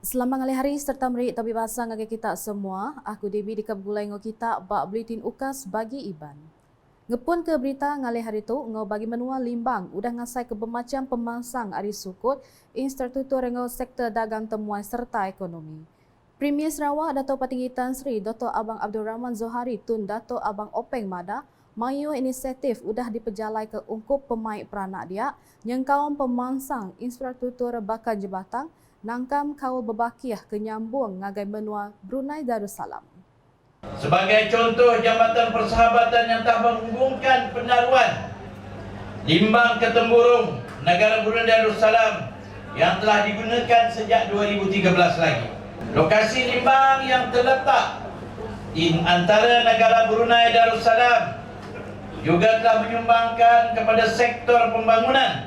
Selamat ngali hari serta meri tapi bahasa ngage kita semua. Aku Devi di kabulai ngo kita bak buletin ukas bagi Iban. Ngepun ke berita ngali hari tu ngo bagi menua limbang udah ngasai ke bermacam pemangsang ari sukut infrastruktur ngo sektor dagang temuan serta ekonomi. Premier Sarawak Dato' Patinggi Tan Sri Dr. Abang Abdul Rahman Zohari Tun Dato' Abang Openg Mada mayu inisiatif udah dipejalai ke ungkup pemain peranak dia yang kaum pemangsang infrastruktur bakal jebatan nangkam kau berbakiah kenyambung ngagai menua Brunei Darussalam. Sebagai contoh jambatan persahabatan yang tak menghubungkan pendaruan Limbang ke Temburung, negara Brunei Darussalam yang telah digunakan sejak 2013 lagi. Lokasi limbang yang terletak di antara negara Brunei Darussalam juga telah menyumbangkan kepada sektor pembangunan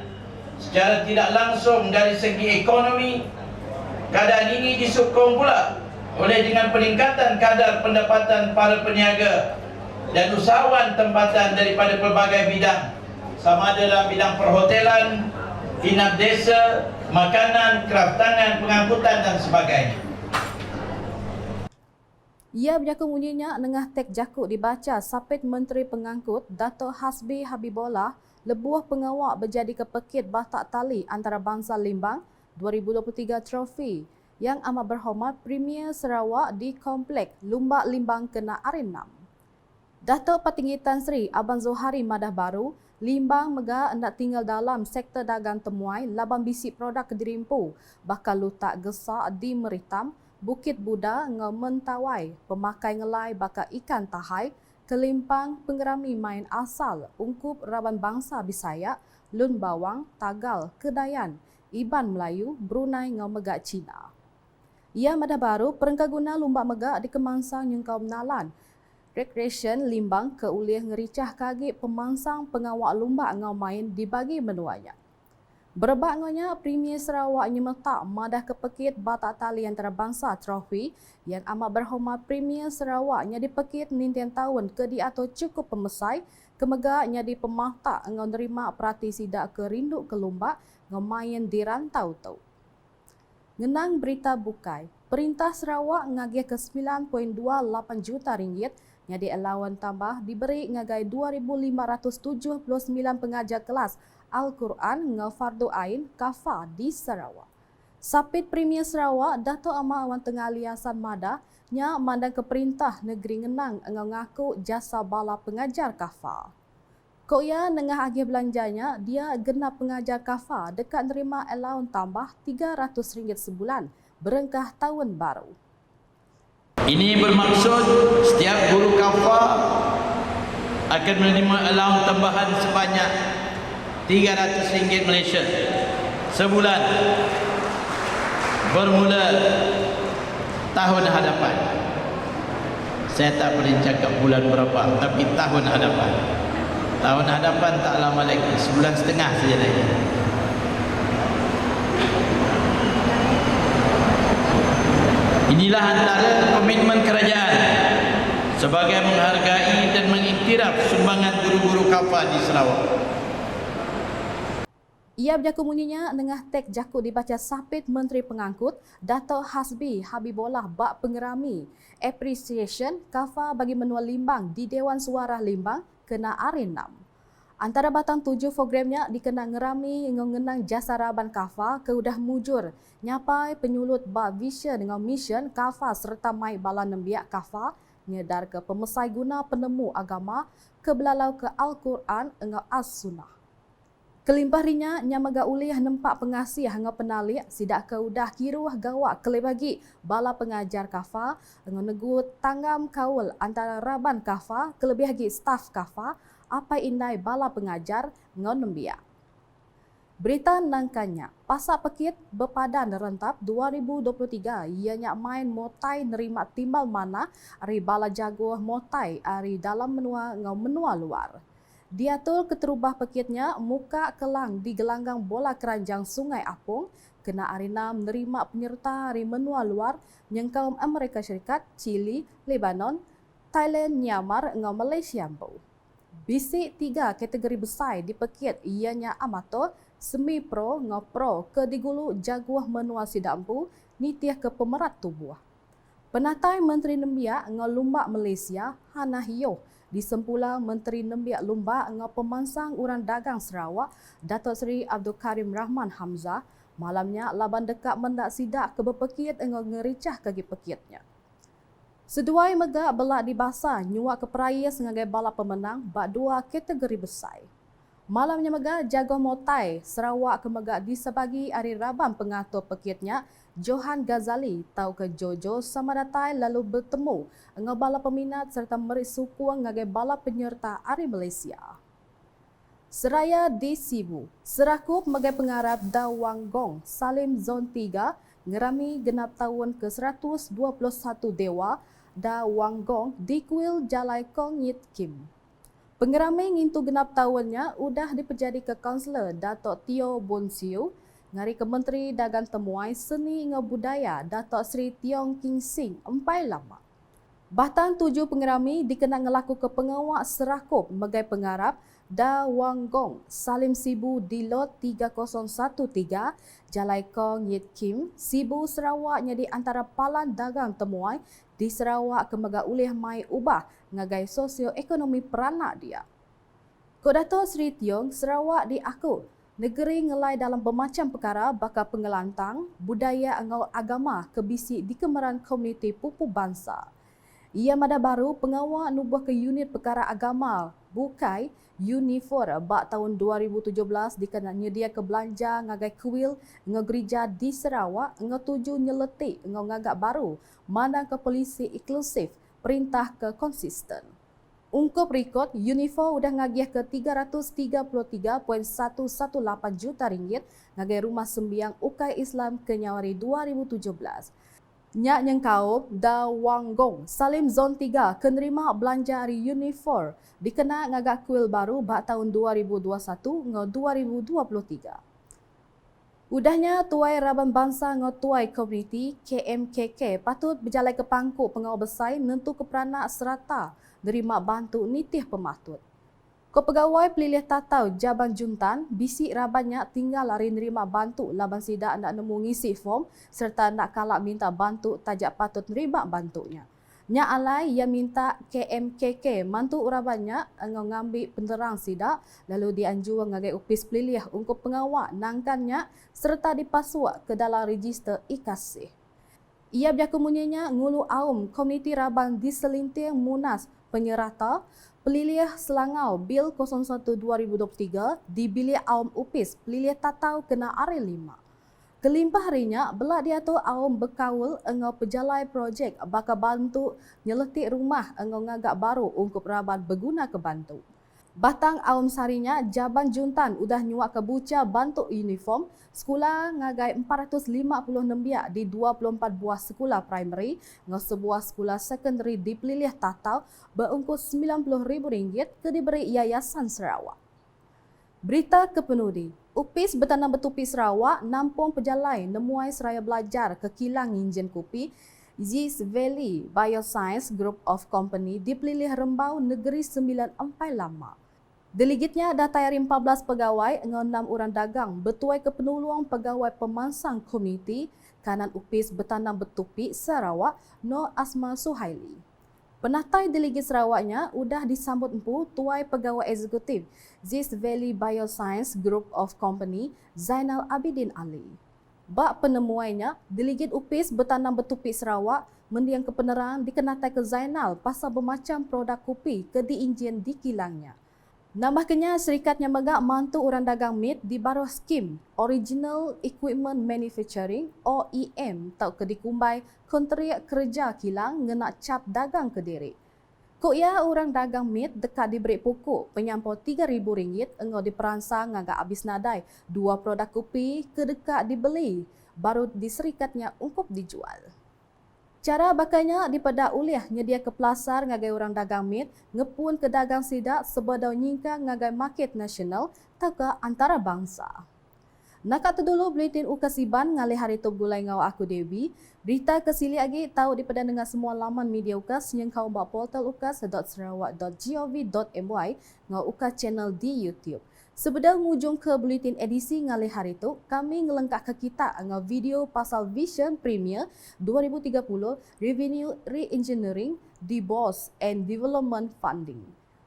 secara tidak langsung dari segi ekonomi. Keadaan ini disokong pula oleh dengan peningkatan kadar pendapatan para peniaga dan usahawan tempatan daripada pelbagai bidang, sama ada dalam bidang perhotelan, inap desa, makanan, kraftangan, pengangkutan dan sebagainya. Ia berjaka bunyinya nengah tek jakuk dibaca Sapit Menteri Pengangkut Dato' Hasbi Habibullah lebuh pengawak berjadi kepekit batak tali antarabangsa Limbang 2023 trofi yang amat berhormat Premier Sarawak di Komplek Lumbak Limbang Kena Arin 6. Dato' Patinggi Tan Sri Abang Zohari Madah Baru, Limbang mega hendak tinggal dalam sektor dagang temuai laban bisi produk Kedirimpu bakal lutak gesak di Meritam, Bukit Buda ngau Mentawai, pemakai ngelai bakal ikan tahai, Kelimpang pengerami main asal, ungkup Raban Bangsa Bisaya, Lun Bawang, Tagal, Kedayan, Iban Melayu, Brunei ngau megak Cina. Ia Madah Baru perengkaguna lumbak megak di kemangsang yang kaum nalan. Recreation Limbang ke uliah ngericah kagi pemangsang pengawak lumbak ngau main dibagi menuanya. Berebaknya Premier Sarawak nyemetak madah kepekit batak tali antarabangsa trofi yang amat berhormat Premier Sarawak nya dipekit nintian tahun ke di atau cukup pemesai kemegaknya di pemahtak ngau nerima perhati sidak ke rindu ke lumbak ngau main di rantau tu. Ngenang berita bukai, Perintah Sarawak ngagih ke 9.28 juta ringgit nya di allowance tambah diberi ngagai 2,579 pengajar kelas Al-Quran ngau fardu ain kafa di Sarawak. Sapit Premier Sarawak Dato' Amah Awan Tengaliasan Mada nya mandang ke Perintah Negeri Ngenang ngau ngaku jasa bala pengajar kafa. Kok ya nengah agih belanjanya, dia genap pengajar kafa dekat nerima allowance tambah RM300 sebulan berengkah tahun baru. Ini bermaksud setiap guru kafa akan menerima allowance tambahan sebanyak RM300 Malaysia sebulan bermula tahun hadapan. Saya tak boleh cakap bulan berapa, tapi tahun hadapan. Tahun hadapan tak lama lagi, sebulan setengah saja lagi. Inilah antara komitmen kerajaan sebagai menghargai dan mengiktiraf sumbangan guru-guru kafa di Sarawak. Ia berjaku bunyinya nengah tek jakut dibaca Sapit Menteri Pengangkut Dato' Hasbi Habibullah bak pengerami appreciation kafa bagi menua Limbang di Dewan Suara Limbang Kena Arin 6. Antara batang 7 programnya dikenang ngerami ngenang jasa raban kafa ke udah mujur nyapai penyulut bak vision dengan mission kafa serta mai bala nembiak kafa nyedar ke pemesai guna penemu agama ke belalau ke Al-Quran engau As-Sunnah. Kelimpah rinya nyamaga ulih nempak pengasih hanga penali sidak ke udah kiruah gawak kelebagi bala pengajar kafa engau negut tanggam kaul antara raban kafa kelebih lagi staf kafa apa indai bala pengajar ngau nembia. Berita nangkanya, Pasak Pekit berpadan rentap 2023 ianya main motai nerima timbal mana ari bala jago motai ari dalam menua ngau menua luar. Diatur keterubah pekitnya muka kelang di gelanggang bola keranjang Sungai Apung kena arina menerima penyerta dari menua luar yang kaum Amerika Syarikat, Chile, Lebanon, Thailand, Myanmar ngau Malaysia mbu. Bisik 3 kategori besar di pekit ianya amator, semi pro ngau pro ke digulu jaguah menua sidampu nitiah ke pemerat tubuh. Penatai Menteri Nembiak ngau Lumbak Malaysia, Hana Hioh, di sempulang Menteri Nembiak Lumbak ngau Pemansang Urang Dagang Sarawak, Datuk Seri Abdul Karim Rahman Hamzah, malamnya laban dekat mendak sidak ke berpekit ngau ngericah kaki pekitnya. Seduai megak belak di basah nyuak ke peraya sebagai balap pemenang bak dua kategori besar. Malamnya megak jago motai Sarawak ke megak di sebagi hari Rabam pengatur pekitnya Johan Ghazali tau ke Jojo sama datai lalu bertemu dengan balap peminat serta merik suku ngagai balap penyerta hari Malaysia. Seraya di Sibu, serakup megai pengarap Dawang Gong Salim Zon 3 ngerami genap tahun ke-121 Dewa Dawang Gong di kuil Jalai Kong Yit Kim. Pengeramai ngintu genap tahunnya udah dipejadi ke Kaunselor Datuk Teo Bon Siu, ngari ke Menteri Dagang Temuai Seni dengan Budaya Datuk Seri Tiong King Sing empai lama. Bahtan 7 pengerami dikenal ngelaku ke pengawak serakup megai pengarap Dawang Gong Salim Sibu di lot 3013 Jalai Kong Yit Kim Sibu Sarawak nyadi antara palan dagang temuai di Sarawak ke megak ulih mai ubah ngagai sosioekonomi peranak dia. Ko Datuk Seri Tiong Sarawak diaku negeri ngelai dalam bermacam perkara bakal pengelantang budaya angau agama kebisi di kemeran komuniti pupu bangsa. Ia mada baru pengawal nubuh ke unit perkara agama bukai Unifor bak tahun 2017 dikena nyedia ke belanja ngagai kuil ngau gereja di Sarawak ngau tuju nyeletik ngau ngagak baru mandang ke polisi inklusif perintah ke konsisten. Ungkup rekod Unifor udah ngagiah ke 333.118 juta ringgit ngagai rumah sembiang Ukai Islam ke Nyawari 2017. Nyak nyengkau Dawang Gong Salim Zon 3 kenerima belanja hari Unifor dikena ngagak kuil baru bak tahun 2021 ngau 2023. Udahnya tuai Raban Bangsa ngau tuai komuniti KMKK patut berjalan ke pangkuk pengawal besar nentu ke peranak serata nerima bantu nitih pematut. Ko pegawai pelilih tatau Jaban Juntan bisi rabannya tinggal lari nerima bantu laban sidak nak nemu ngisi form serta nak kalak minta bantu tajak patut nerima bantunya. Nya alai ia minta KMKK mantu rabannya ngau ngambil penterang sidak lalu dianjur ngagai upis pelilih ungkup pengawal nangkannya serta dipasuak ke dalam register ikasih. Ia berjaku munyinya ngulu aum komuniti Rabang diselintir munas penyerata pelilih Selangau Bil 01-2023 di Bilik Aum Upis pelilih tatau kena hari 5. Kelimpah harinya belak diatur aum berkawal engau pejalai projek bakal bantu nyeletik rumah engau ngagak baru ungkup Raban berguna ke bantu. Batang aum sarinya Jaban Juntan udah nyuak ke buca bantu uniform sekolah ngagai 456 biak di 24 buah sekolah primary ngau sebuah sekolah secondary di pelilih tatau berungkus RM90,000 ke diberi Yayasan Sarawak. Berita ke penudi. Upis Bertanam Betupi Sarawak nampung pejalai nemuai seraya belajar ke kilang enjin kopi Zis Valley Bioscience Group of Company di pelilih Rembau Negeri Sembilan Empai Lama. Delegitnya dah tayari 14 pegawai dengan 6 orang dagang bertuai ke penuluang pegawai pemansang komuniti kanan Upis Bertanam Betupi Sarawak Nur Asma Suhaili. Penatai delegit Sarawaknya udah disambut empu tuai pegawai eksekutif Zis Valley Bioscience Group of Company Zainal Abidin Ali. Bak penemuannya, delegit Upis Bertanam Betupi Sarawak mendiang ke penerang dikenatai ke Zainal pasal bermacam produk kopi ke diinjin di kilangnya. Nambahkannya serikatnya megak mantu orang dagang meat di bawah skim Original Equipment Manufacturing OEM tau ke dikumbai kontrak kerja kilang ngena cap dagang Kediri. Kok ya orang dagang meat dekat diberi pokok penyampau RM3,000 engau diperansang ngagak habis nadai 2 produk kopi ke dekat dibeli baru di serikatnya ungkup dijual. Cara bakanya dipada uliah nyedia ke pelasar ngagai orang dagang meat ngepun ke dagang sidak sebadau nyingkang ngagai market nasional tau ke antara bangsa. Nakat tu dulu buletin ukasiban ngalih hari tu gulai ngau aku Dewi. Berita kesili lagi tahu dipada dengan semua laman media ukas yang kau buat portal ukas.sarawak.gov.my ngau ukas channel di YouTube. Sebedal mujung ke buletin edisi ngalih hari tu, kami ngelengkap ke kita dengan video pasal Vision Premier 2030 Revenue Re-engineering, DBOS and Development Funding.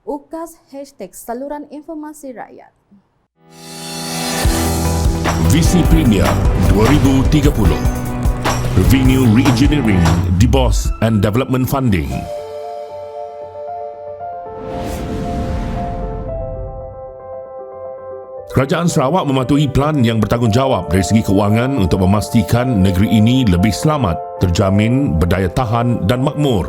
Ukas #saluran informasi rakyat. Visi Premier 2030 Revenue Re-engineering, DBOS and Development Funding. Kerajaan Sarawak mematuhi plan yang bertanggungjawab dari segi kewangan untuk memastikan negeri ini lebih selamat, terjamin, berdaya tahan dan makmur.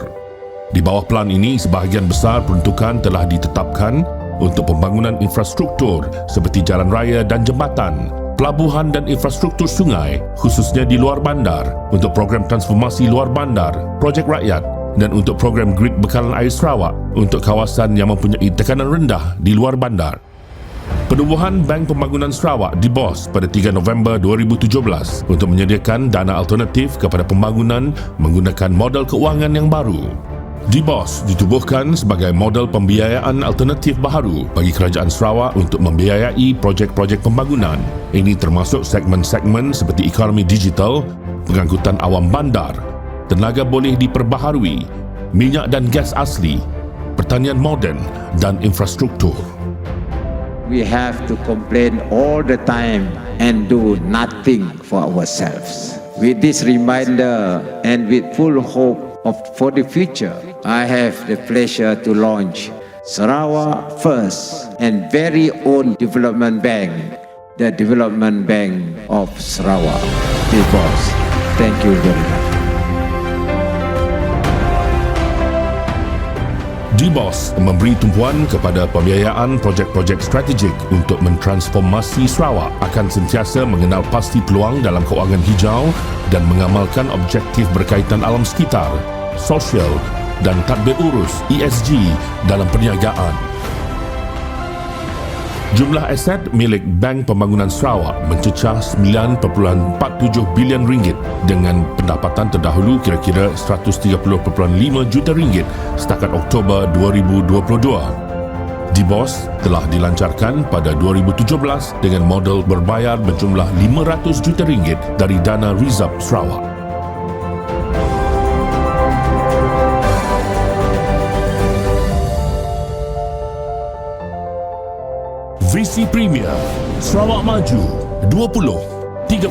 Di bawah plan ini, sebahagian besar peruntukan telah ditetapkan untuk pembangunan infrastruktur seperti jalan raya dan jambatan, pelabuhan dan infrastruktur sungai, khususnya di luar bandar, untuk program transformasi luar bandar, projek rakyat dan untuk program grid bekalan air Sarawak untuk kawasan yang mempunyai tekanan rendah di luar bandar. Penubuhan Bank Pembangunan Sarawak DBOS pada 3 November 2017 untuk menyediakan dana alternatif kepada pembangunan menggunakan model keuangan yang baru. DBOS ditubuhkan sebagai model pembiayaan alternatif baharu bagi Kerajaan Sarawak untuk membiayai projek-projek pembangunan. Ini termasuk segmen-segmen seperti ekonomi digital, pengangkutan awam bandar, tenaga boleh diperbaharui, minyak dan gas asli, pertanian moden dan infrastruktur. We have to complain all the time and do nothing for ourselves. With this reminder and with full hope for the future, I have the pleasure to launch Sarawak First and very own development bank, the Development Bank of Sarawak, DBOS. Thank you very much. DBOS memberi tumpuan kepada pembiayaan projek-projek strategik untuk mentransformasi Sarawak, akan sentiasa mengenal pasti peluang dalam kewangan hijau dan mengamalkan objektif berkaitan alam sekitar, sosial dan tadbir urus ESG dalam perniagaan. Jumlah aset milik Bank Pembangunan Sarawak mencecah 9.47 bilion ringgit dengan pendapatan terdahulu kira-kira 130.5 juta ringgit setakat Oktober 2022. DBOS telah dilancarkan pada 2017 dengan model berbayar berjumlah 500 juta ringgit dari dana Rizab Sarawak. Visi Premier Sarawak Maju 2030.